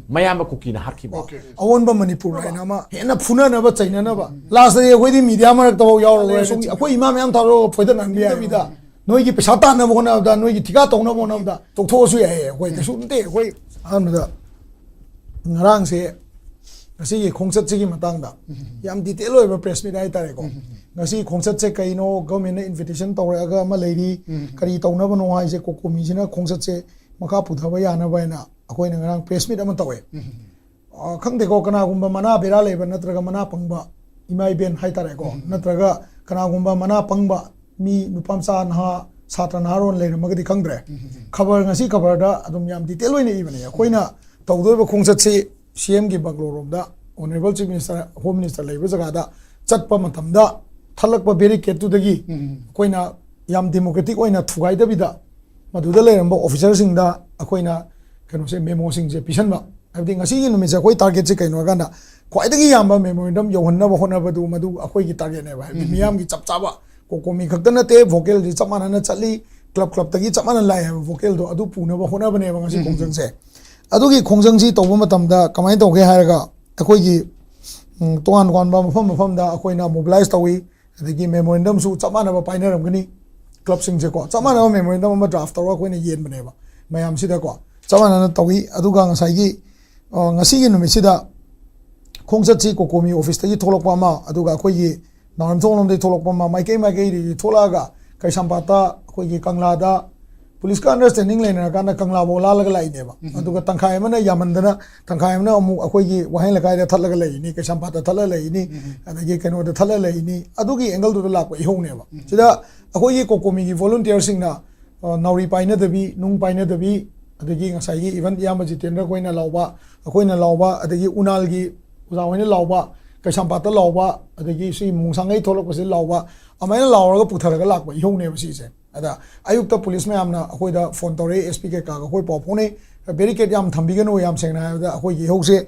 mayam cookie na haki ba awon ba manipur ai na ma hena phuna na ba chaina na ba last day khoi di media ma ta yaw le so khoi imam yam tharo phoida nan bi bi da noi gi pesa ta na mo na da noi gi thika tong na mo na da tok tho su ye khoi ka su te khoi an da ngarang se ngasi gi khongsat chi gi matang da yam detail oi ba press meet ai tare ko ngasi khongsat che kaino government invitation tawra ga ma leiri kari tawna ba no hai se COCOMI sina khongsat che maka puthawa ya na ba na akoi na ngarang press meet am tawe khangde ko kana gumba mana bera le ba natraga mana pangba imai ben hai tare ko natraga kana gumba mana pangba mi nupamsa na satra naron le magadi khangdre khabar ngasi khabar da adum yam detail oi ne ibane akoina tawdoi ba khongsat che CM gi Bangalore da Honorable Chief Minister Home Minister lay jaga da chatpa matam da thalakpa barricade tu dagi koina yam democratic oina thugai da bida maduda leramba officer sing da akoina kano se memo sing je pisan ba abdi ngasi gi numi ja koi target che kaino ga na kwai dagi yamba memorandum yohonna ba hona ba du madu akoi gi target ne ba miyam gi chap chaba COCOMI khakta na te vocal ji chamana na chali club tagi chamana lai vocal do adu puna ba hona ba ne ba ngasi kongjang se adugi khongjang ji tawba matamda kamai tawge haraga akoi gi toan wan ba mafam da akoi na mobilize tawi adagi memorandum su chamana ba paineram gani club sing je ko chamana ba memorandum ma draft tawa akoi na yen bane ba mayam sida ko chamana na tawi aduga ngasai gi ngasi gi numi sida khongsat ji COCOMI office tagi tholokpa ma aduga akoi gi naram thonglom de tholokpa ma mai ri tholaga kaisampata akoi gi kangla da police ka understanding lena kana kangla bola laga lai ne ba aduga tangkhai mana yamandana tangkhai mana amu akoi gi wahain lagai da thalaga lai ni kaisampata thala lai ni adagi keno da thala lai ni adugi angle du la ko ihong ne ba sida akoi gi COCOMI gi volunteer sing na nauri paina dabi nung paina dabi adagi ngasai gi event yama jitendra koina lawba akoina lawba adagi unal gi uzawaina lawba kaisampata lawba adagi si mungsangai tholok pasi lawba amaina lawraga putharaga lakba ihong ne ba si se ada ayukta police me amna akoi da phone tore SP ke ka akoi paw phone barricade yam thambigano yam sengna da akoi gi hose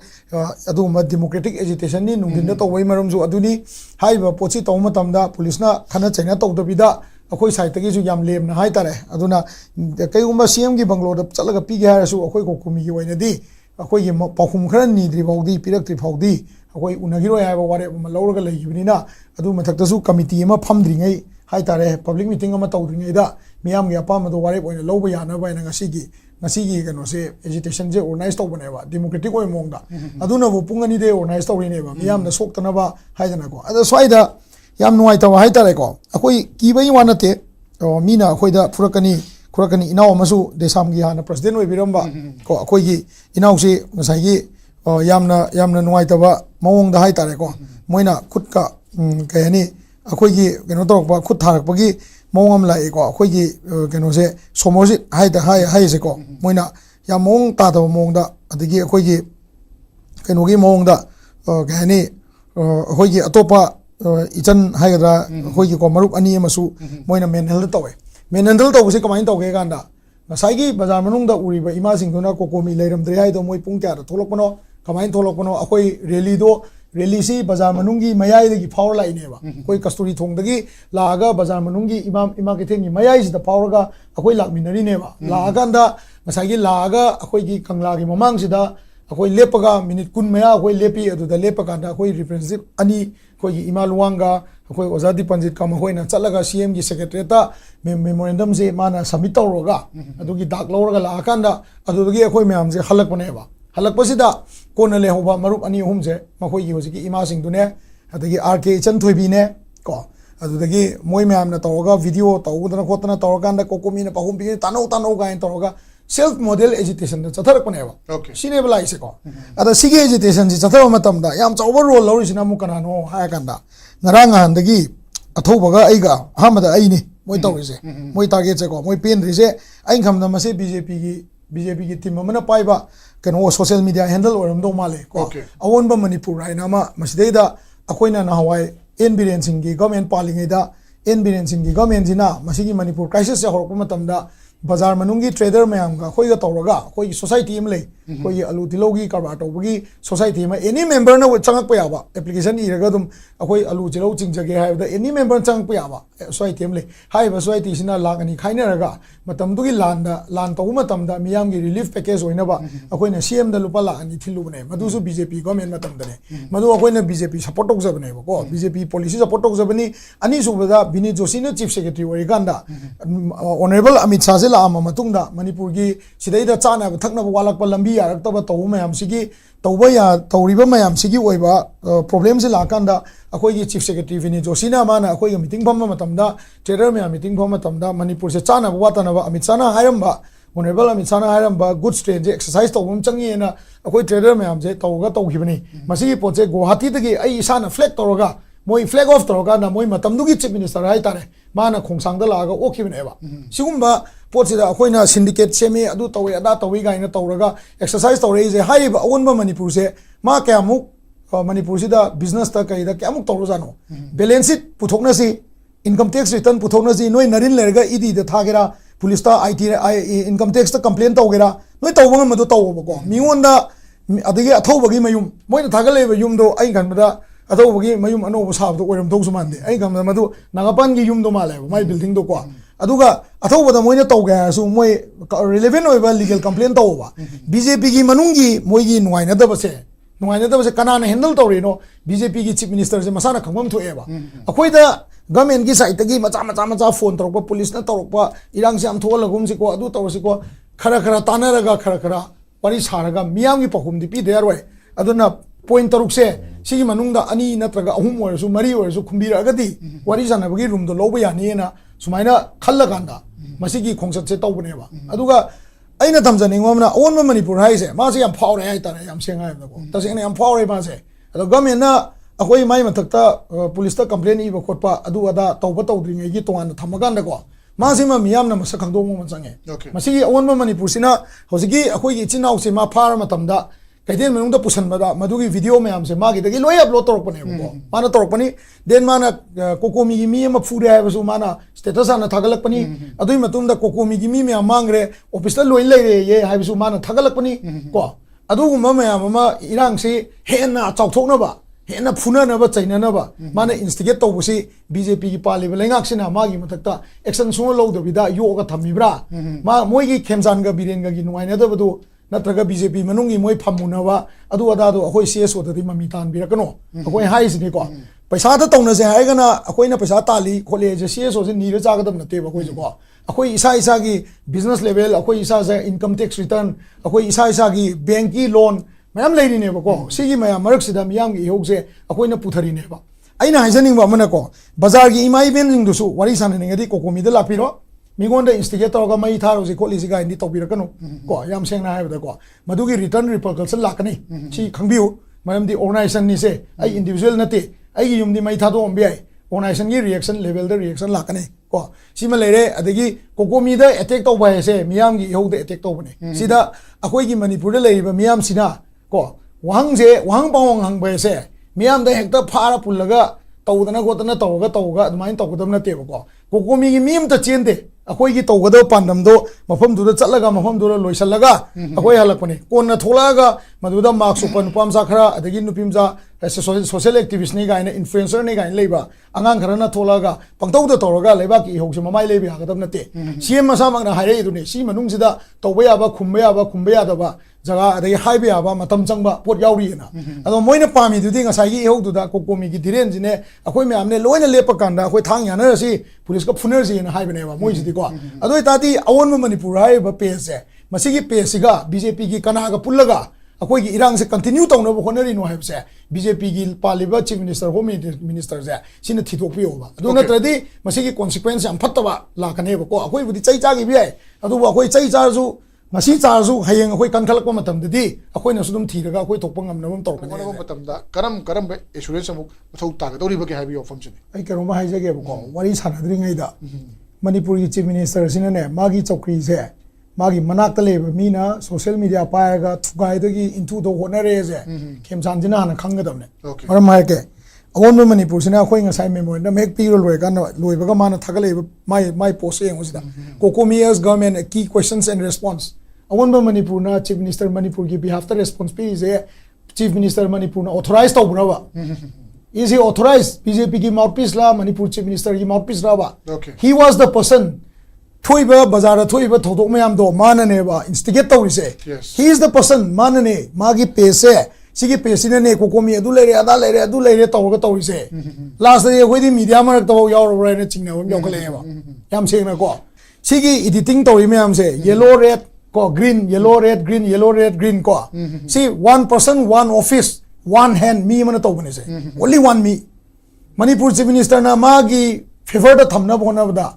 adu ma democratic agitation ni nungdin da tawai maram ju aduni haiba pochi taw matam da police na khana chaina taw da bida akoi side tagi ju yam lem na hai tare aduna kaigumba CM gi Bangalore da chalaga pi ge ha su akoi COCOMI gi waina di akoi gi pakhum khara ni dri baudi pirak tri phaudi akoi unagiro ya ba ware ma lawraga lei gibni na adu mathak ta su committee ma phamdri ngai hai tare public meeting ama tawdri da miyam gi apam do ware boina loba ya na ba na ngasi gi kano se agitation je organize to bane ba democratic oi mongda aduna bu pungani de organize to ne ba miyam na sok tana ba hai dana ko ada swaida yam nuai taw hai tare ko akoi ki bai wana te mina akoi da furakani inaw amasu desam gi hana president oi biramba ko akoi gi inaw se ngasai gi yamna nuai tawa mawong da hai tare ko moina khutka kayani akoi gi keno torok khut tharak pagi mawam lai ko akoi gi keno se somosi hai se ko moina ya mong ta da mong da adigi akoi gi keno gi mong da kayani akoi gi atopa ichan hai da akoi gi ko marup ani amasu moina menhel tawe menhandle taw se kamai taw ge ganda ngasai gi bazar manung da uri ba ima sing dona COCOMI leiram dre hai do moi pung kya da tholokpano kamai tholokpano akoi rally si bazar manungi mayai de gi power lai ne ba koi kasturi thong dagi laga bazar manungi ima ke thengi mayai si da power ga akoi lakminari ne ba laga nda ngasai gi laga akoi gi kangla gi mamang si da akoi lepaga minute kun maya akoi lepi adu da lepaga da akoi representative ani koi gi ima luanga akoi ozadi panjit kam akoi na chalaga CM gi secretary ta memorandum se mana submit tawroga adu gi dak lawraga la kanda adu gi akoi myam je halak bane ba halak pasida kona le hoba marup ani hum je makoi gi hojiki ima sing dune adagi RK chan thoibi ne ko adu dagi moi myam na tawga video tawudana khotana tawganda COCOMI na pahum bi tanau ga tawga self model agitation da chathar ko ne ba sine bala ise ko ada sige agitation ji chathar matam da yam chawba role lori sina mu kana no ha kanda ngarang han dagi athobaga aiga hamada aini moi tawrise moi target se ko moi pen rise ain khamna mase BJP gi team mana paiba kano social media handle oram do male ko awon ba Manipur rai nama masdei da akoina na hawai NBN sing gi government paling da NBN sing gi government jina masigi Manipur crisis se horok matam da बाजार मनुंगी trader ma'am का कोई तौरगा कोई society में ले कोई अलू तिलोगी कारबार तौबगी society में एनी मेंबर ना चंगक पे आवा एप्लीकेशन इरगा दुम कोई अलू तिलो चिंजगे हाइबदा एनी मेंबर चंगक पे आवा सोसाइटी में ले हाइबा सोसाइटी सिना लागनी खाइनरगा मतमदुगी लान तौ मतमदा मियाम की रिलीफ पैकेज होइनबा अखोइना सीएम दा लुपा लाखनी थिलुबने मदुसु बीजेपी गवर्नमेंट मतमदने मदु अखोइना बीजेपी सपोर्ट तौजबने बको बीजेपी पॉलिसी सपोर्ट तौजबनी अनी सुबदा बिनी जोशीना चीफ सेक्रेटरी ओइगांदा ऑनरेबल अमित शाह लाम मतुंगदा मणिपुर की सिदैदा चानाब थकनब वालकप लंबी यारक्तब तौ मयाम सिगी तौबा या तौरिबा मयाम सिगी ओइबा प्रॉब्लम से लाकांदा अखोई चीफ सेक्रेटरी विनी जोशीना माना अखोई मीटिंग फम मतमदा ट्रेडर मयाम मीटिंग फम मतमदा मणिपुर से चानाब वातनब अमित शाह हायरंबा ऑनरेबल अमित शाह हायरंबा गुड स्ट्रेन जे एक्सरसाइज तौबम चंगीना अखोई ट्रेडर मयाम जे तौगा तौखिबनी मसिगी पोचे गुवाहाटी दगी आई इसाना फ्लैग तौरगा मोई फ्लैग ऑफ तौरगा ना मोई मतमदुगी चीफ मिनिस्टर हाय तारे माना खोंसांगदा लागा ओखिबनेबा सिगुम्बा पोचदा अखोइना सिंडिकेट सेमे अदु तौवे अदा तौवी गाइना तौरगा एक्सरसाइज तौरे जे हाइबा अवनबा मणिपुर से मा क्यामुक मणिपुर सिदा बिजनेस ता कइदा क्यामुक तौरो जानो बैलेंस शीट पुथोकनासी इनकम टैक्स रिटर्न पुथोकनासी नोय नरिन लेरगा इदी द थागेरा पुलिस ता आईटी इनकम टैक्स ता कंप्लेन तौगेरा नोय तौबंग मदु तौबको मिगोंदा अदगी अथौबगी मयुम मोइना थागलेबा युमदो आई गनबदा अथौबगी मयुम अनोब साबदो ओइरम दौसु मानदे आई गनबदा मदु नागापान की युमदो मालेबा माई बिल्डिंग दो को अदुगा अथौबदा मोइना तौगयासु मोय रिलेवेंट ओइबा लीगल कंप्लेन तौबा बीजेपी की मनुंगी मोइगी नुवाइनदबसे कनाना हैंडल तौरेनो बीजेपी की चीफ मिनिस्टर से मसाना खंगम थोएबा अखोइदा गवर्नमेंट की साइड तगी मचा फोन तौरपा पुलिस ना तौरपा इरांग से थोलगुम सिको अदु तौरसिको खरा तानरगा खरा परि सारगा मियाम की पहुमदि पीदे यारोय अदुना पॉइंट तरुक से सिगी मनुंगदा अनी नत्रगा अहुम ओरसु मरी ओरसु खुंबिरगदी वरी सानबगी रूम दो लोबा यानीना सुमाइना खल्लगांदा मसिगी खोंसत से तौबनेबा अदुगा अइना थमजनिंगमना ओनम मणिपुर हाइसे मासे याम फावरे हाइताने याम सेंगायबको तसेंगना याम फावरे मासे अदो गवर्नमेंट ना अखोई माई मथक्ता पुलिस ता कंप्लेन इबा खोटपा अदु अदा तौबा तौद्रिंगेगी तोंगान थमगांदको मासिमा मियामना मसक खंगदोंग मचंगे मसिगी ओनम मणिपुर सिना होजिगी अखोई इचिनाउ से मा फार मतमदा कैदेन मनुंग पुसनबदा मधुगी वीडियो मैम से मागी दगी लोय अपलोड तौरपने माना तौरपनी देन माना कोकोमी की मी फूरे है माना स्टेटस आना थागलपनी अदुई मतुंदा कोकोमी की मी मैम मांगरे ऑफिस लोय लेरे ये है माना थागलपनी को अदुगुम मैम इरांग से हेन्ना चाउथोकनबा हेन्ना फुननबा चैननबा माना इंस्टिगेट तौबसी बीजेपी की पालिबा लेंगाक्सिना मागी मथक्ता एक्शन सुनो लौदबिदा योगा थम्मिब्रा मा मोइगी खेमजानगा बिरेनगा की नुवाइनदबदु नत्रगा बीजेपी मनुंगी मोय फमुनवा अदु अदादो अखोई सीएसओ ददि ममी तान बिरकनो अखोई हाइसनि को पैसा द तौनसे हाइगना अखोइना पैसा ताली खोले जे सीएसओ से नीरे जागदम नते बखोइ जको अखोई इसा की बिजनेस लेवल अखोई इसा से इनकम टैक्स रिटर्न अखोई इसा की बैंक की लोन मैम लेरिने बको सिगी मैम मरक सिदा मियाम की होग से अखोइना पुथरिने बा अइना हाइजनिंग बा मनको बाजार की इमाई बेंजिंग दुसु वरी साननिंगदी कोकोमी द लापिरो मिगोंदा इंस्टिगेट तौरगा मई थारोसी खोलिसी गाइनी तौबिरकनो को याम सेंगना हाइबदा को मदुगी रिटर्न रिपरकल्सन लाकनी सी खंबिउ मरमदी ऑर्गेनाइजेशन नि से आई इंडिविजुअल नते आई युमदी मई थादो ओमबियाई ऑर्गेनाइजेशन की रिएक्शन लेवल द रिएक्शन लाकनी को सिमा लेरे अदगी कोकोमी द अटैक तौबा हेसे मियाम की होद अटैक तौबने सिदा अखोई की मणिपुर द लेरिबा मियाम सिना को वहांग पावंग हंग बसे मियाम द हेक्ता फारा पुल्लगा तौदना गोतना तौगा अदमाइन तौगदम नतेबको कोकोमी की मीम त चेंदे अखोई की तौगदो पांडमदो मफम दुदा चलगा मफम दुदा लोइसलगा अखोई हलकपने कोन्ना थोलागा मदुदा मार्क्स ओपन नुपामसा खरा अदगी नुपिमजा सोशल एक्टिविस्ट ने गाइना इन्फ्लुएंसर ने गाइन लेबा अंगांग खरना थोलागा पंगतौदा तौरगा लेबा की होगसे ममाई लेबे हागदम नते सीएम मसामंगना हाइरे इदुने सी मनुंगसिदा तौबा याबा खुंबे यादबा जगह अदगी हाइबे याबा मतम चंगबा पोट याउरिना अदो मोइना पामीदुदी ngसाइगी होगदुदा कोकोमी की दिरेन जिने अखोई म्यामने लोइना लेपा कांदा अखोई थांग यानरसी पुलिस का फुनरसी ना हाइबनेबा मोइसिदी को अदो तादी अवोन मणिपुर हाइबा पेज से मसिगी पेज सिगा बीजेपी की कनागा पुल्लगा अखोई की इरांग से कंटिन्यू तौनब होनरी नो हाइबसे बीजेपी की पालिबा चीफ मिनिस्टर होम मिनिस्टर से सिन थिथोपियोबा अदो नत्रदी मसिगी कॉन्सिक्वेंस हम फत्तबा लाकनेबा को अखोई बुदी चै चागी बियाय अदो अखोई चै चारजु मसी चारजु हयेंग अखोई कंखलकपा मतमददी अखोई न सुदुम थीरगा अखोई थोकपा नमनम तौरकने मतमदा करम बे एश्योरेंस अमुक मथौ तागदौरिबा के हाइबियो फंक्शन आई करोमा हाइजगे बको वरी सानद्रिङैदा मणिपुर की चीफ मिनिस्टर सिनने मागी चौकरी से मागी मनाक लेब मीना सोशल मीडिया पाएगा थुगाइदगी इंटू दो होनरे से खेमसानजिना हन खंगदमने मरम हाइके अवोन मणिपुर से अखोई ngasai memorandum hek piro loi kan loi baga mana thagale my post yang usida COCOMI as government key questions and response अवोन Manipur ना chief minister मणिपुर की behalf the response पे is chief minister मणिपुर ना authorized to brava is he authorized BJP की mouthpiece la Manipur chief minister की mouthpiece raba he was the person thoiba bazar thoiba thodok mayam do manane ba instigate tawrise he is the person manane magi pese sigi pesina ne COCOMI adu leire tawga tawrise last day khoi di media marak taw yaw ro ne chingna bam yaw khale ba yam sengna ko sigi editing tawi mayam se yellow red ko green yellow red green ko see one person one office one hand me mana taw bane se only one me Manipur chief minister na magi favor da thamna bona da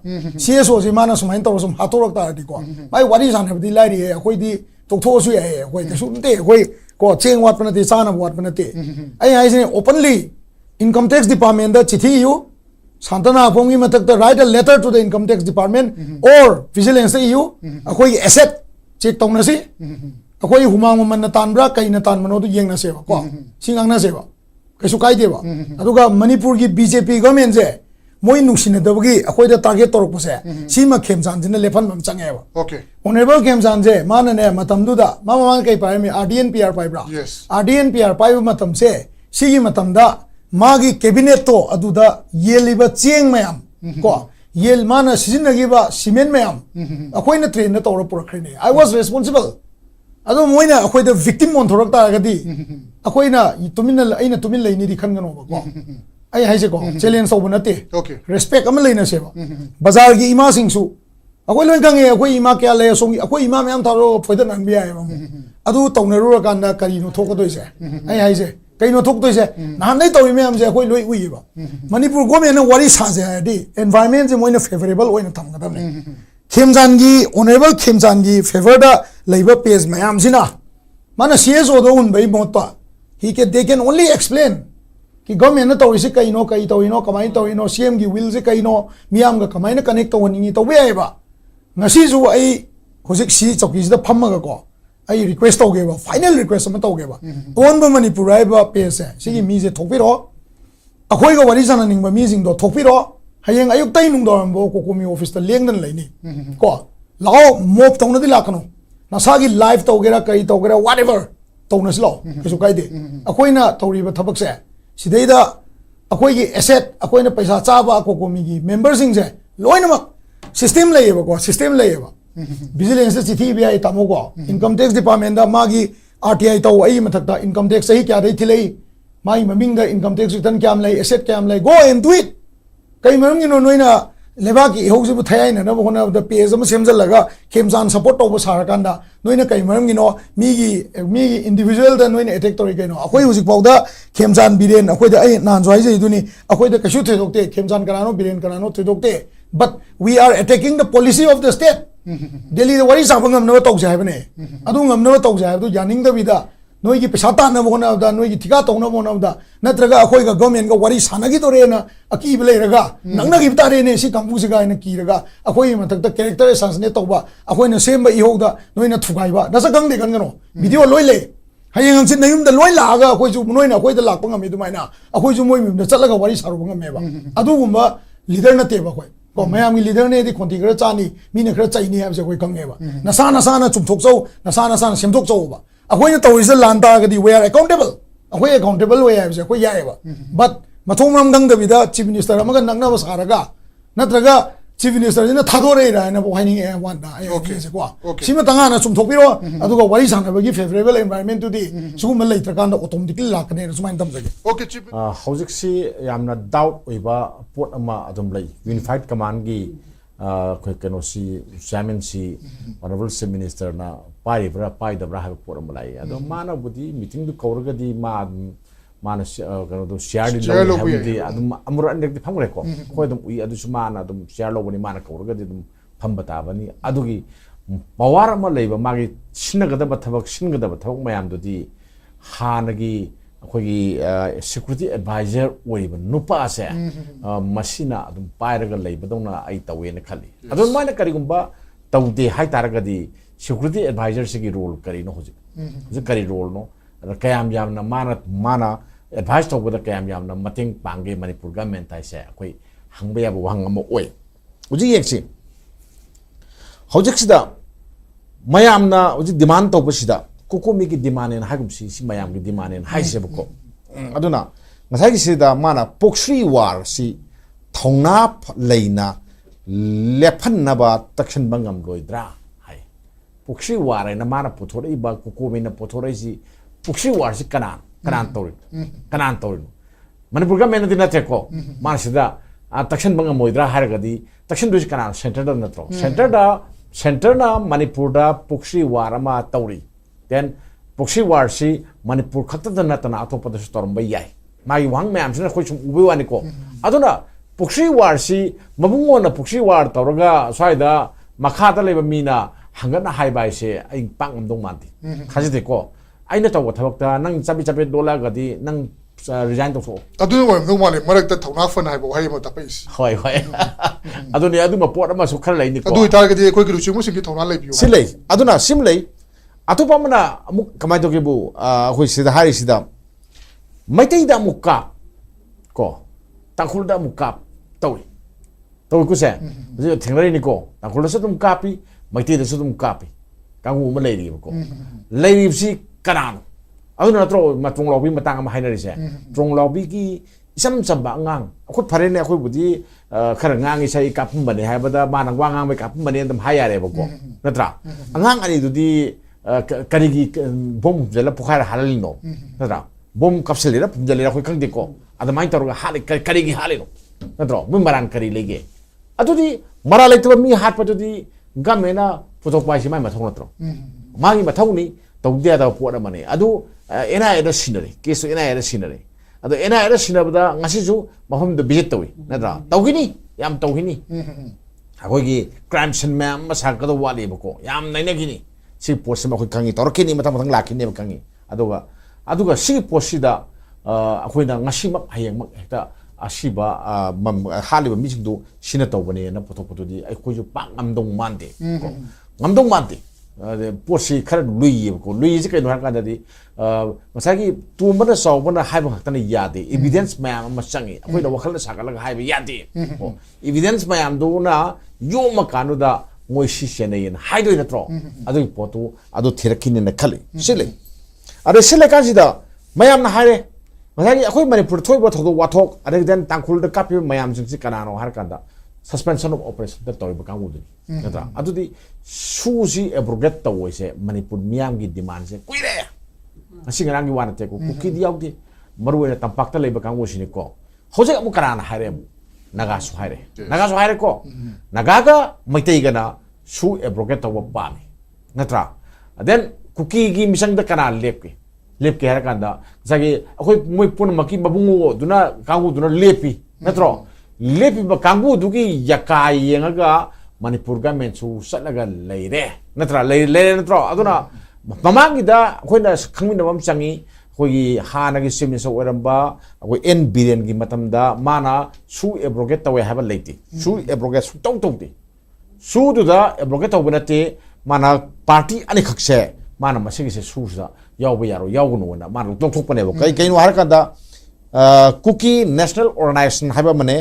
CSO se mana sumain taw sum hatorok ta di ko mai wari san ha di lai ri khoi di thoktho su ye khoi ta sum te khoi ko cheng wat panate sana wat panate ai say openly income tax department da chithi you santana pongi matak da write a letter to the income tax department or vigilance you akoi asset check tong na si akoi humang man na tan bra kai na tan mano du yeng na se ba ko singang na se ba kaisu kai de ba aduga manipur gi BJP government je moi nungsina dabagi akoi da target torok pose sima khemjan jin lefan bam change ba okay honorable khemjan je mana ne matam du da mama kai pai mi RDNPR pai bra yes RDNPR pai matam se sigi matam da magi cabinet to adu da yeliba cheng mayam ko yel mana sizin gi ba cement mayam akoi na train na tawra pura khine I was responsible adu moina akoi da victim mon thorak ta ga di akoi na tumin aina tumin leini di khan gano ba ko ai haise ko challenge so bunate okay respect am leina se ba bazar gi ima sing su akoi loin kange akoi ima kya le song akoi ima myam tharo phoida nan bi ai ba adu tawnaru kan da kari no thok doi se ai haise kai no thok doi se nan dai tawi myam se akoi loi ui ba manipur government na wari sa je di environment je moina favorable oina tham ga dam ne khemjan gi honorable khemjan gi favor da leiba page mayam sina mana CSO do un bai mota they can only explain कि government ना तौरी से कई तौरीनो कमाई तौरीनो CM की will say कई no मियाम का कमाई ना कनेक्ट तौनी तौबे आइबा ngasi ju ai hojik si chokki da phamma ga ko ai request tauge ba final request ma tauge ba on ba manipur ai ba pes sigi mi je thokpi ro akhoi ga wari sana ning ba mi jing do thokpi ro hayeng ayuk tai nung do bo COCOMI office ta leng dan laini ko lao mop tong na di lakano nasa gi live tauge ra kai tauge ra whatever tong na slo kesu kai de akhoi na tauri ba thabak se sidai da akhoi gi asset akhoi na paisa chaba COCOMI gi members sing je loina mak system lay ba ko system lay ba vigilance chithi bi ai tamo ko income tax department da magi RTI taw ai mathak da income tax sahi kya dei thilei mai maming da income tax return kyam lay asset kyam lay go and do it kai mam gi no noina leba ki ho ju thai na na bona da page am semjal laga khemjan support to sar kan da noina kai mam gi no mi gi individual da noina attack tori kai no akoi hujik pau da khemjan biren akoi da ai nan joi jai duni akoi da kashu thedok te khemjan karano biren karano thedok te but we are attacking the policy of the state Delhi the wari sabangam no tau jai bane adu ngam no tau jai du janing da bida noi gi pesa ta na bona da noi gi thika to na bona da natraga akhoi ga government ga wari sana gi tore na aki bele raga nangna gi tare ne si kampu si ga na ki raga akhoi matak da character assassinate to ba akhoi na sem ba I ho da noi na thugai ba da sa gang de kan no video loi le hayeng ang sin na yum da loi la ga akhoi ju noi na akhoi da lak pa ngam mi du mai na akhoi ju moi mi da chalaga wari saru ngam me ba adu gumba leader na te ba khoi ko mayam gi leader ne di khonti gra chani mi ne khra chai ni ha se koi kang me ba na sana chum thok chau na sana sem thok chau ba akhoi na tawri se lan ta ga di we are accountable akhoi accountable we have se akhoi ya ba but mathong ram dang da bida chief minister amaga nangna ba saraga natraga chief minister na thadore ra na bo haini e wan da ai se ko sima tanga na chum thok piro aduga wari sana ba gi favorable environment to di sugum lai tra kan da automatically lakne na sumain tam jage okay chief hojik si yamna doubt oiba pot ama adum lai unified command gi khoi kano si chairman si honorable chief minister na pai bra pai da bra ha pot am lai ado mana budi meeting du kauraga di mana kano do share di lo di adum amur andek di phangre ko khoi dum ui adu sumana adum share lo bani mana kauraga di dum phamba ta bani adugi power ama leiba magi sinaga da bathabak singa da bathabak mayam do di hanagi akhoi security advisor oiba nupa se masina adum pairaga leiba dongna ai tawena khali adum mana kari gumba tawde hai taraga di security advisor se gi role kari no hoji kari role no kayam yamna mana advice tꯧꯕꯗ ꯀꯌꯥꯝ ꯌꯥꯝꯅ ꯃꯇꯦꯡ ꯄꯥꯡꯒꯦ ꯃꯅꯤꯄꯨꯔ ꯒꯃꯦꯟꯠ ꯍꯥꯏꯁꯦ ꯑꯩꯈꯣꯏ ꯍꯪꯕ ꯌꯥꯕ ꯋꯥꯍꯪ ꯑꯃ ꯑꯣꯏ ꯍꯧꯖꯤꯛ ꯌꯦꯡꯁꯤ ꯍꯧꯖꯤꯛꯁꯤꯗ ꯃꯌꯥꯝꯅ ꯍꯧꯖꯤꯛ ꯗꯤꯃꯥꯟ ꯇꯧꯕꯁꯤꯗ ꯀꯣꯀꯣꯃꯤꯒꯤ ꯗꯤꯃꯥꯟꯅꯦꯅ ꯍꯥꯏꯒꯨꯝꯁꯤ ꯁꯤ ꯃꯌꯥꯝꯒꯤ ꯗꯤꯃꯥꯟꯅꯦꯅ ꯍꯥꯏꯁꯦꯕꯀꯣ ꯑꯗꯨꯅ ꯉꯁꯥꯏꯒꯤꯁꯤꯗ ꯃꯥꯅ ꯄꯣꯛꯁ꯭ꯔꯤ ꯋꯥꯔꯁꯤ ꯊꯧꯅꯥ ꯂꯩꯅ ꯂꯦꯞꯍꯟꯅꯕ ꯇꯛꯁꯟꯕ ꯉꯝꯂꯣꯏꯗ꯭ꯔꯥ ꯍꯥꯏ ꯄꯣꯛꯁ꯭ꯔꯤ ꯋꯥꯔ ꯍꯥꯏꯅ ꯃꯥꯅ ꯄꯨꯊꯣꯔꯛꯏꯕ ꯀꯣꯀꯣꯃꯤꯅ ꯄꯨꯊꯣꯔꯛꯏꯁꯤ ꯄꯣꯛꯁ꯭ꯔꯤ ꯋꯥꯔꯁꯤ ꯀꯅꯥꯅ ꯇꯧꯔꯤꯅꯣ ꯃꯅꯤꯄꯨꯔ ꯒꯃꯦꯟꯅꯗꯤ ꯅꯠꯇꯦꯀꯣ ꯃꯥꯅ ꯁꯤꯗ ꯇꯛꯁꯟꯕ ꯉꯝꯃꯣꯏꯗ꯭ꯔꯥ ꯍꯥꯏꯔꯒꯗꯤ ꯇꯛꯁꯟꯗꯣꯏꯁꯤ ꯀꯅꯥꯅꯣ ꯁꯦꯟꯇꯔꯗ ꯅꯠꯇ꯭ꯔꯣ ꯁꯦꯟꯇꯔꯅ ꯃꯅꯤꯄꯨꯔꯗ ꯄꯣꯛꯁ꯭ꯔꯤ ꯋꯥꯔ ꯑꯃ ꯇꯧꯔꯤ ꯗꯦꯟ ꯄꯣꯛꯁ꯭ꯔꯤ ꯋꯥꯔꯁꯤ ꯃꯅꯤꯄꯨꯔ ꯈꯛꯇꯗ ꯅꯠꯇꯅ ꯑꯇꯣꯞꯄꯗꯁꯨ ꯇꯧꯔꯝꯕ ꯌꯥꯏ ꯃꯥꯒꯤ ꯋꯥꯍꯪ ꯃꯌꯥꯝꯁꯤꯅ ꯑꯩꯈꯣꯏ ꯁꯨꯝ ꯎꯕꯩ ꯋꯥꯅꯤꯀꯣ ꯑꯗꯨꯅ ꯄꯣꯛꯁ꯭ꯔꯤ ꯋꯥꯔꯁꯤ ꯃꯕꯨꯡꯉꯣꯟꯅ ꯄꯣꯛꯁ꯭ꯔꯤ ꯋꯥꯔ ꯇꯧꯔꯒ ꯁ꯭ꯋꯥꯏꯗ ꯃꯈꯥꯗ ꯂꯩꯕ ꯃꯤꯅ ꯍꯪꯒꯠꯅ ꯍꯥꯏꯕ ꯍꯥꯏꯁꯦ ꯑꯩ ꯄꯥꯛ ꯉꯝꯗꯧ ꯃꯥꯟꯗꯦ ꯊꯥꯖꯗꯦꯀꯣ ꯑꯩꯅ ꯇꯧꯕ ꯊꯕꯛꯇ ꯅꯪ ꯆꯕꯦꯠ ꯂꯣꯜꯂꯛꯑꯒꯗꯤ ꯅꯪ ꯔꯤꯖꯥꯏꯟ ꯇꯧꯊꯣꯛꯑꯣ ꯑꯗꯨꯅ ꯑꯣꯏꯔꯝꯗꯧ ꯃꯥꯜꯂꯦ ꯃꯔꯛꯇ ꯊꯧꯅꯥ ꯐꯅ ꯍꯥꯏꯕ ꯋꯥꯍꯩ ꯑꯃ ꯇꯥꯛꯄꯛꯏꯁꯤ ꯍꯣꯏ ꯑꯗꯨꯅꯤ ꯑꯗꯨꯝꯕ ꯄꯣꯠ ꯑꯃꯁꯨ ꯈꯔ ꯂꯩꯅꯤꯀꯣ ꯑꯗꯨ ꯑꯣꯏꯇꯥꯔꯒꯗꯤ ꯑꯩꯈꯣꯏꯒꯤ ꯂꯨꯆꯤꯡꯕꯁꯤꯡꯒꯤ ꯊꯧꯅꯥ ꯂꯩꯕꯤꯌꯨ ꯁꯤ ꯂꯩ ꯑꯗꯨꯅ ꯁꯤꯝ ꯂꯩ ꯑꯇꯣꯞꯄ ꯑꯃꯅ ꯑꯃꯨꯛ ꯀꯃꯥꯏꯅ ꯇꯧꯒꯦꯕꯨ ꯑꯩꯈꯣꯏ ꯁꯤꯗ ꯍꯥꯏꯔꯤꯁꯤꯗ ꯃꯩꯇꯩꯗ ꯑꯃꯨꯛ ꯀꯥꯞ ꯀꯣ ꯇꯥꯡꯈꯨꯜꯗ ꯑꯃꯨꯛ ꯀꯥꯞ ꯇꯧꯏꯀꯣꯁꯦ ꯍꯧꯖꯤꯛ ꯊꯦꯡꯅꯔꯤꯅꯤꯀꯣ ꯇꯥꯡꯈꯨꯜꯗꯁꯨ ꯑꯗꯨꯝ ꯀꯥꯞꯄꯤ ꯃꯩꯇꯩꯗꯁꯨ ꯑꯗꯨꯝ ꯀꯥꯞꯄꯤ ꯀꯥꯡꯕꯨ ꯑꯃ ꯂꯩꯔꯤꯕꯀꯣ ꯂꯩꯔꯤꯕꯁꯤ ꯀꯅꯥꯅꯣ ꯑꯗꯨꯅ ꯅꯠꯇ꯭ꯔꯣ ꯇ꯭ꯔꯣꯡꯂꯥꯎꯕꯤ ꯃꯇꯥꯡ ꯑꯃ ꯍꯥꯏꯅꯔꯤꯁꯦ ꯇ꯭ꯔꯣꯡꯂꯥꯎꯕꯤꯒꯤ ꯏꯆꯝ ꯆꯝꯕ ꯑꯉꯥꯡ ꯑꯩꯈꯣꯏ ꯐꯔꯦꯅꯦ ꯑꯩꯈꯣꯏꯕꯨꯗꯤ ꯈꯔ ꯉꯥꯡꯉꯤ ꯏꯁꯩ ꯀꯥꯞꯄꯝꯕꯅꯦ ꯍꯥꯏꯕꯗ ꯃꯥꯅ ꯋꯥ ꯉꯥꯡꯕꯩ ꯀꯥꯞꯄꯝꯕꯅꯦ ꯑꯗꯨꯝ ꯍꯥꯏ ꯌꯥꯔꯦꯕꯀꯣ ꯅꯠꯇ꯭ꯔꯥ ꯑꯉꯥꯡ ꯑꯅꯤꯗꯨꯗꯤ ꯀꯔꯤꯒꯤ ꯕꯣꯝ ꯐꯨꯝꯖꯤꯜꯂ ꯄꯣꯈꯥꯏꯔ ꯍꯥꯜꯍꯜꯂꯤꯅꯣ ꯅꯠꯇ꯭ꯔꯥ ꯕꯣꯝ ꯀꯥꯞꯁꯤꯜꯂꯤꯔ ꯐꯨꯝꯖꯤꯜꯂꯤꯔ ꯑꯩꯈꯣꯏ ꯈꯪꯗꯦꯀꯣ ꯑꯗꯨꯃꯥꯏꯅ ꯇꯧꯔꯒ ꯍꯥꯠꯂꯤ ꯀꯔꯤꯒꯤ ꯍꯥꯠꯂꯤꯅꯣ ꯅꯠꯇ꯭ꯔꯣ ꯃꯣꯏ ꯃꯔꯥꯟ ꯀꯔꯤ ꯂꯩꯒꯦ ꯑꯗꯨꯗꯤ ꯃꯔꯥꯟ ꯂꯩꯇꯕ ꯃꯤ ꯍꯥꯠꯄꯗꯨꯗꯤ ꯒꯃꯦꯟꯅ ꯄꯨꯊꯣꯛꯄ ꯍꯥꯏꯁꯤ ꯃꯥꯒꯤ ꯃꯊꯧ ꯅꯠꯇ꯭ꯔꯣ ꯃꯥꯒꯤ ꯃꯊꯧꯅꯤ ꯇꯧꯗ ꯌꯥꯗꯕ ꯄꯣꯠ ꯑꯃꯅꯤ ꯑꯗꯨ NIAꯗ ꯁꯤꯟꯅꯔꯦ ꯀꯦꯁꯇꯨ NIAꯗ ꯁꯤꯟꯅꯔꯦ ꯑꯗꯣ NIAꯗ ꯁꯤꯟꯅꯕꯗ ꯉꯁꯤꯁꯨ ꯃꯐꯝꯗꯨ ꯚꯤꯖꯤꯠ ꯇꯧꯏ ꯅꯠꯇ꯭ꯔꯥ ꯇꯧꯈꯤꯅꯤ ꯌꯥꯝ ꯇꯧꯈꯤꯅꯤ ꯑꯩꯈꯣꯏꯒꯤ ꯀ꯭ꯔꯥꯏꯝ ꯁꯤꯟ ꯃꯌꯥꯝ ꯑꯃ ꯁꯥꯔꯛꯀꯗꯕ ꯋꯥꯠꯂꯤꯕꯀꯣ ꯌꯥꯝ ꯅꯩꯅꯈꯤꯅꯤ ꯁꯤ ꯄꯣꯠꯁꯤꯃ ꯑꯩꯈꯣꯏ ꯈꯪꯉꯤ ꯇꯧꯔꯛꯈꯤꯅꯤ ꯃꯊꯪ ꯂꯥꯛꯈꯤꯅꯦꯕ ꯈꯪꯉꯤ ꯑꯗꯨꯒ ꯁꯤꯒꯤ ꯄꯣꯠꯁꯤꯗ ꯑꯩꯈꯣꯏꯅ ꯉꯁꯤꯃꯛ ꯍꯌꯦꯡꯃꯛ ꯍꯦꯛꯇ ꯑꯁꯤꯕ ꯍꯥꯠꯂꯤꯕ ꯃꯤꯁꯤꯡꯗꯨ ꯁꯤꯅ ꯇꯧꯕꯅꯦꯅ ꯄꯨꯊꯣꯛꯄꯗꯨꯗꯤ ꯑꯩꯈꯣꯏꯁꯨ ꯄꯥꯛ ꯉꯝꯗꯧ ꯃꯥꯟꯗꯦ ꯄꯣꯠꯁꯤ ꯈꯔ ꯂꯨꯏꯌꯦꯕꯀꯣ ꯂꯨꯏꯁꯤ ꯀꯩꯅꯣ ꯍꯥꯏꯔꯀꯥꯟꯗꯗꯤ ꯉꯁꯥꯏꯒꯤ ꯇꯣꯝꯕꯅ ꯆꯥꯎꯕꯅ ꯍꯥꯏꯕ ꯈꯛꯇꯅ ꯌꯥꯗꯦ ꯏꯕꯤꯗꯦꯟꯁ ꯃꯌꯥꯝ ꯑꯃ ꯆꯪꯉꯤ ꯑꯩꯈꯣꯏꯅ ꯋꯥꯈꯜꯗ ꯁꯥꯒꯠꯂꯒ ꯍꯥꯏꯕ ꯌꯥꯗꯦ ꯏꯕꯤꯗꯦꯟꯁ ꯃꯌꯥꯝꯗꯨꯅ ꯌꯣꯝꯃ ꯀꯥꯟꯗꯨꯗ ꯃꯣꯏ ꯁꯤ ꯆꯦꯟꯅꯩꯌꯦꯅ ꯍꯥꯏꯗꯣꯏ ꯅꯠꯇ꯭ꯔꯣ ꯑꯗꯨꯒꯤ ꯄꯣꯠꯇꯨ ꯑꯗꯨ ꯊꯤꯔꯛꯈꯤꯅꯦꯅ ꯈꯜꯂꯤ ꯁꯤ ꯂꯩ ꯑꯗ ꯁꯤ ꯂꯩꯀꯥꯟꯁꯤꯗ ꯃꯌꯥꯝꯅ ꯍꯥꯏꯔꯦ ꯉꯁꯥꯏꯒꯤ ꯑꯩꯈꯣꯏ ꯃꯅꯤꯄꯨꯔꯗ ꯊꯣꯛꯏꯕ ꯊꯧꯗꯣꯛ ꯋꯥꯊꯣꯛ ꯑꯗꯒꯤ ꯗꯦꯟ ꯇꯥꯡꯈꯨꯜꯗ ꯀꯥꯞꯄꯤꯕ ꯃꯌꯥꯝꯁꯤꯡꯁꯤ ꯀꯅꯥꯅꯣ ꯍꯥꯏꯔꯀꯥꯟꯗ ꯁꯁꯄꯦꯟꯁꯟ ꯑꯣꯐ ꯑꯣꯄꯔꯦꯁꯟꯗ ꯇꯧꯔꯤꯕ ꯀꯥꯡꯕꯨꯗꯨꯅꯤ ꯅꯠꯇ꯭ꯔꯥ ꯑꯗꯨꯗꯤ ꯁꯨꯁꯤ ꯑꯦꯕ꯭ꯔꯣꯒꯦꯠ ꯇꯧꯕꯁꯦ ꯃꯅꯤꯄꯨꯔ ꯃꯤꯌꯥꯝꯒꯤ ꯗꯤꯃꯥꯟꯁꯦ ꯀꯨꯏꯔꯦ ꯉꯁꯤ ꯉꯔꯥꯡꯒꯤ ꯋꯥ ꯅꯠꯇꯦꯀꯣ ꯀꯨꯀꯤꯗꯤ ꯌꯥꯎꯗꯦ ꯃꯔꯨꯑꯣꯏꯅ ꯇꯝꯄꯥꯛꯇ ꯂꯩꯕ ꯀꯥꯡꯕꯨꯁꯤꯅꯤꯀꯣ ꯍꯧꯖꯤꯛ ꯑꯃꯨꯛ ꯀꯅꯥꯅ ꯍꯥꯏꯔꯦ ꯑꯃꯨꯛ ꯅꯥꯒꯥꯁꯨ ꯍꯥꯏꯔꯦꯀꯣ ꯅꯥꯒꯥꯒ ꯃꯩꯇꯩꯒꯅ ꯁꯨ ꯑꯦꯕ꯭ꯔꯣꯒꯦꯠ ꯇꯧꯕ ꯄꯥꯝꯃꯤ ꯅꯠꯇ꯭ꯔꯥ ꯗꯦꯟ ꯀꯨꯀꯤꯒꯤ ꯃꯤꯆꯪꯗ ꯀꯅꯥ ꯂꯦꯞꯀꯦ ꯍꯥꯏꯔꯀꯥꯟꯗ ꯉꯁꯥꯏꯒꯤ ꯑꯩꯈꯣꯏ ꯃꯣꯏ ꯄꯨꯝꯅꯃꯛꯀꯤ ꯃꯕꯨꯡꯉꯣꯗꯨꯅ ꯀꯥꯡꯕꯨꯗꯨꯅ ꯂꯦꯞꯄꯤ ꯅꯠꯇ꯭ꯔꯣ ꯂꯦꯞꯄꯤꯕ ꯀꯥꯡꯕꯨꯗꯨꯒꯤ ꯌꯀꯥ ꯌꯦꯡꯉꯒ ꯃꯅꯤꯄꯨꯔ ꯒꯃꯦꯟꯁꯨ ꯆꯠꯂꯒ ꯂꯩꯔꯦ ꯅꯠꯇ꯭ꯔꯥ ꯂꯩꯔꯦ ꯅꯠꯇ꯭ꯔꯣ ꯑꯗꯨꯅ ꯃꯃꯥꯡꯒꯤꯗ ꯑꯩꯈꯣꯏꯅ ꯈꯪꯃꯤꯟꯅꯕ ꯑꯃ ꯆꯪꯉꯤ ꯑꯩꯈꯣꯏꯒꯤ ꯍꯥꯟꯅꯒꯤ ꯆꯤꯐ ꯃꯤꯅꯤꯁꯇꯔ ꯑꯣꯏꯔꯝꯕ ꯑꯩꯈꯣꯏ N ꯕꯤꯔꯦꯟꯒꯤ ꯃꯇꯝꯗ ꯃꯥꯅ ꯁꯨ ꯑꯦꯕ꯭ꯔꯣꯒꯦꯠ ꯇꯧꯋꯦ ꯍꯥꯏꯕ ꯂꯩꯇꯦ ꯁꯨ ꯑꯦꯕ꯭ꯔꯣꯒꯦꯠ ꯁꯨꯡꯇꯧ ꯇꯧꯗꯦ ꯁꯨꯗꯨꯗ ꯑꯦꯕ꯭ꯔꯣꯒꯦꯠ ꯇꯧꯕ ꯅꯠꯇꯦ ꯃꯥꯅ ꯄꯥꯔꯇꯤ ꯑꯅꯤꯈꯛꯁꯦ ꯃꯥꯅ ꯃꯁꯤꯒꯤꯁꯦ ꯁꯨꯁꯤꯗ ꯌꯥꯎꯕ ꯌꯥꯔꯣꯏ ꯌꯥꯎꯒꯅꯨꯅ ꯃꯥꯅ ꯂꯧꯊꯣꯛꯄꯅꯦꯕ ꯀꯩꯅꯣ ꯍꯥꯏꯔꯀꯥꯟꯗ ꯀꯨꯀꯤ ꯅꯦꯁꯅꯦꯜ ꯑꯣꯔꯒꯅꯥꯏꯖꯦꯁꯟ ꯍꯥꯏꯕ ꯑꯃꯅꯦ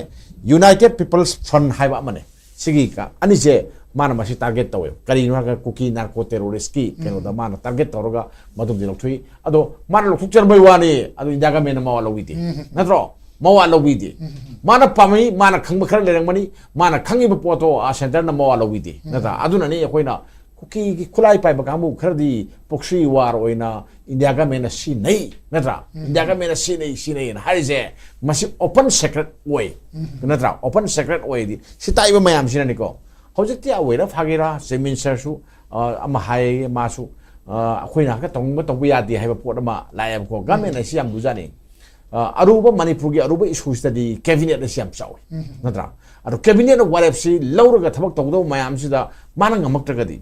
ꯌꯨꯅꯥꯏꯇꯦꯗ ꯄꯤꯄꯜꯁ ꯐ꯭ꯔꯟ ꯍꯥꯏꯕ ꯑꯃꯅꯦ ꯁꯤꯒꯤ ꯑꯅꯤꯁꯦ ꯃꯥꯅ ꯃꯁꯤ ꯇꯥꯔꯒꯦꯠ ꯇꯧꯋꯦ ꯀꯔꯤꯅꯣ ꯍꯥꯏꯔꯒ ꯀꯨꯀꯤ ꯅꯥꯔꯀꯣ ꯇꯦꯔꯣꯔꯤꯁꯀꯤ ꯀꯩꯅꯣꯗ ꯃꯥꯅ ꯇꯥꯔꯒꯦꯠ ꯇꯧꯔꯒ ꯃꯗꯨꯝꯗꯤ ꯂꯧꯊꯣꯛꯏ ꯑꯗꯣ ꯃꯥꯅ ꯂꯧꯊꯣꯛꯆꯔꯝꯕꯩ ꯋꯥꯅꯤ ꯑꯗꯨ ꯏꯟꯗꯤꯌꯥ ꯒꯃꯦꯟꯅ ꯃꯋꯥ ꯂꯧꯕꯤꯗꯦ ꯅꯠꯇ꯭ꯔꯣ ꯃꯋꯥ ꯂꯧꯕꯤꯗꯦ ꯃꯥꯅ ꯄꯥꯝꯃꯤ ꯃꯥꯅ ꯈꯪꯕ ꯈꯔ ꯂꯩꯔꯝꯒꯅꯤ ꯃꯥꯅ ꯈꯪꯉꯤꯕ ꯄꯣꯠꯇꯣ ꯁꯦꯟꯇꯔꯅ ꯃꯋꯥ ꯂꯧꯕꯤꯗꯦ ꯅꯠꯇ꯭ꯔꯥ ꯑꯗꯨꯅꯅꯤ ꯑꯩꯈꯣꯏꯅ ꯀꯨꯀꯤꯒꯤ ꯈꯨꯠꯂꯥꯏ ꯄꯥꯏꯕ ꯀꯥꯡꯕꯨ ꯈꯔꯗꯤ ꯄꯣꯛꯁ꯭ꯔꯤ ꯋꯥꯔ ꯑꯣꯏꯅ ꯏꯟꯗꯤꯌꯥ ꯒꯃꯦꯟꯅ ꯁꯤꯟꯅꯩ ꯅꯠꯇ꯭ꯔꯥ ꯏꯟꯗꯤꯌా ꯒꯃꯦꯟꯅ ꯁꯤꯟꯅꯩꯅ ꯍꯥꯏꯔꯤꯁꯦ ꯃꯁꯤ ꯑꯣꯄꯟ ꯁꯦꯀ꯭ꯔꯦꯠ ꯑꯣꯏ ꯅꯠꯇ꯭रा ओपन सेक्रेट ओइदि सिताइबा मयाम सिनानिको हौजिकति अवेरा फागेरा चीफ मिनिस्टरसु अमा हाय मासु अखोइना का तौबा यादे हाइबा पोट अमा लायबको गवर्नमेंट असि याम बुजानि अरुबा मणिपुरगी अरुबा इशूसदि कैबिनेट असि याम चाउ नत्रा अरु कैबिनेट वारेपसि लौरगा थबक तौदो मयाम सिदा माना ngमक्तगदि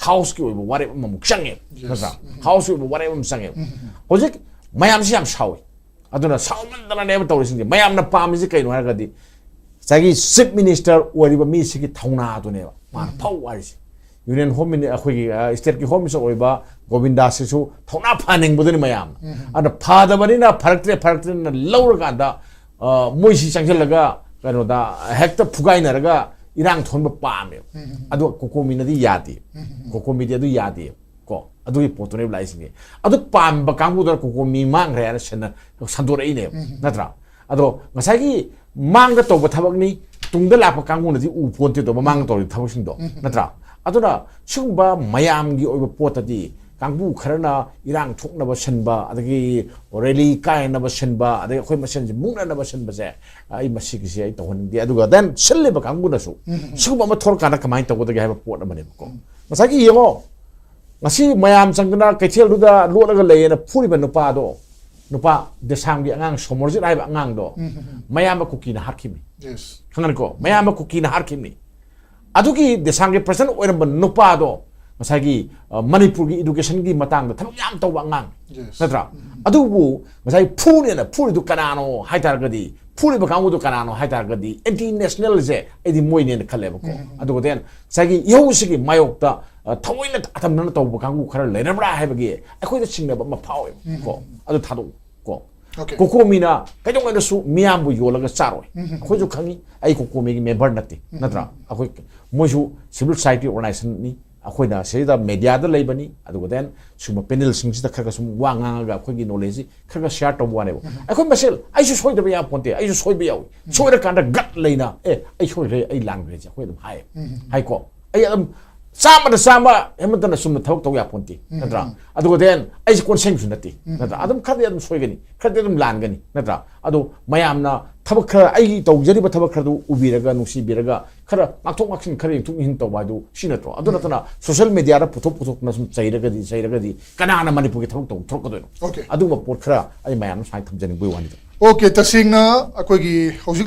हाउस की ओइबा वारेप अममुक संगे नत्रा हाउस ओइबा वारेप अम संगे हौजिक मयाम सि याम साउ अदुना साउमन्दना नेब तौरिसिंगे मयामना पामिसि कैनो हारगदि चागी चीफ मिनिस्टर ओरिबा मिसिगी थौना दुनेबा मान फाउ वारिसि यूनियन होम स्टेट की होम मिनिस्टर गोविंदा से थोना फानिंग मैम अद फादबनी फरक्ट्रे लौरकान मोसी चंगलगा कहोदा हेक्ट फुगाइनरगा इरांग थोनब पामे अदो कोकोमीनदी यादे कोकोमीदी अदु यादे को अदुगी पोतोने लाइसिंगे अदु पाम कांगुदर कोकोमी मांग्रे ना सन संदोरइने नत्रा अदो ngसागी मांग तोब थबकनी तुंगद लाप कांगुनदी उ पोन्ते तो मांग तोरि थबकसिंदो नत्रा अदुना सुंबा मयामगी ओइब पोतदी कांगबु खरना इरांग थोकनब सनबा अदगी रेली कायनब सनबा अदगी अखोय मसन मुंगनब सनबा से आई मसिगिसे आई तोहनदि अदुगा देन सल्लेब कांगुनसु सुंबा म थोरकाना कमाय तोगदगे हाबा पोट अमने को ngसागी यंगो ngasi mayam changna kaithel duda lolaga leyena phuriba nupa desanggi angang somorjit aiba angang do mayam ba kuki na harkimi yes hangan ko mayam ba kuki na harkimi adugi desanggi person oiramba nupa do ngasagi manipur gi education gi matang da thamak yam tawba angang natra adubu ngasai phuri du kanano haitar gadi phuri ba kangu du kanano haitar gadi anti national je edi moine ne khale ba ko adugo den sagi yosigi mayokta थवैन अतमन तौब कांगु खरा लेरबरा हाइबगे अखोइदा चिंगनब म फावे को अदु थादो को कोकोमीना कयदोंगनसु मियामबु योलगा चारोय अखोइजु खंगी आई कोकोमीगी member नति नत्रा अखोइ मोजु civil society organisation नि अखोइदा सेदा media दा लेबनी अदुगो then सुम panel सिंगसिदा Kharga सुम वांगागा अखोइगी knowledge Kharga share तौब वानेबो अखोइ मसेल आइसु सोइदबा या पोंते आइसु सोइबा याव सोइरा कांदा गट लेना आई सोइरे आई लांग्रे जा अखोइदम हाय को आई अदम सामा हेमंतन सुम थवक तव या पोंती नत्रा अदुगो देन आई कॉन्सेंट सुनती नत्रा अदम खदे अदम सोइगनी खदे अदम लानगनी नत्रा अदो मयामना थबक खर आई तौजरिबा थबक खरदु उबिरगा नुसी बिरगा खर माक्थोक माक्सिन खर युक हिन तौबादु सिनत्रो अदु नतना सोशल मीडिया रा पुथोक न सुम चैरगदी कनाना मणिपुर थबक तौ थोकदोनो अदुमा पोट खरा आई मयाम साइ थमजनि बुइ वानि ओके तसिंगना अखोगी हौजिक